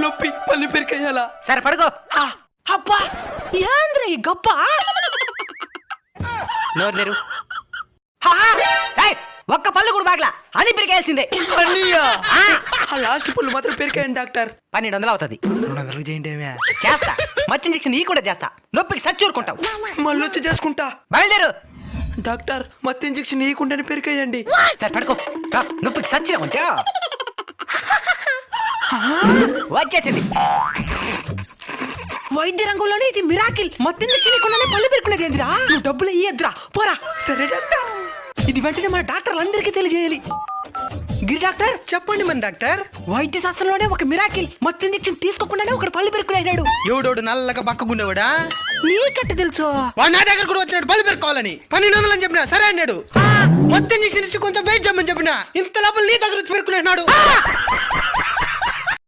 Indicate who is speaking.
Speaker 1: పళ్ళొప్పి పళ్ళు పెరికేయాలా?
Speaker 2: సరే పడుకో.
Speaker 1: అబ్బా ఏంద్ర ఈ గప్ప?
Speaker 2: నోరు తెరు. ఒక్క పళ్ళు కూడా బాగలా అని పెరికేయాల్సిందే.
Speaker 1: అన్నయ్యా ఆ లాస్ట్ పళ్ళు మాత్రం పెరికాయండి డాక్టర్.
Speaker 2: 1200 అవుతుంది.
Speaker 1: 200 చేయండి.
Speaker 2: చేస్తా. మచ్చి ఇంజక్షన్ ఈ కూడా చేస్తా. నొప్పికి సచ్చూరుకుంటావు.
Speaker 1: మళ్ళీ వచ్చి చేసుకుంటా.
Speaker 2: బయలుదేరు.
Speaker 1: డాక్టర్ మత్తు ఇంజక్షన్ ఇవ్వకుండానే పెరికేయండి.
Speaker 2: సరే పడుకో. నొప్పికి సచ్చిన ఉంటే వచ్చేసింది. వైద్య రంగంలోనే ఇది మిరాకిల్. మత్తు ఇంజక్షన్ ఇవ్వకుండానే పళ్ళు పెరుకునేది ఏందిరా? నువ్వు డబ్బులు ఇయ్యద్దురా పోరా.
Speaker 1: సరే డాక్టర్.
Speaker 2: ఇది వెంటనే మన డాక్టర్లు అందరికీ తెలియజేయాలి. గిరి డాక్టర్
Speaker 1: చెప్పండి మన డాక్టర్.
Speaker 2: వైద్య శాస్త్రంలోనే ఒక మిరాకిల్. మత్తు ఇంజక్షన్ తీసుకోకుండానే ఒకడు పళ్ళు పెరుకునేనాడు.
Speaker 1: ఎవడోడు నల్లగా పక్కగుండేవాడా?
Speaker 2: నీకట్ట తెలుసు.
Speaker 1: వాడు నా దగ్గర కూడా వచ్చినాడు పళ్ళు పెరుకోవాలని. 1200 అని చెప్పినా సరే అన్నాడు. మొత్తం ఇంజక్షన్ ఇచ్చి కొంచెం వెయిట్ చేయమని చెప్పినా ఇంత లోపల నీ దగ్గర వచ్చి పెరుకునేనాడు.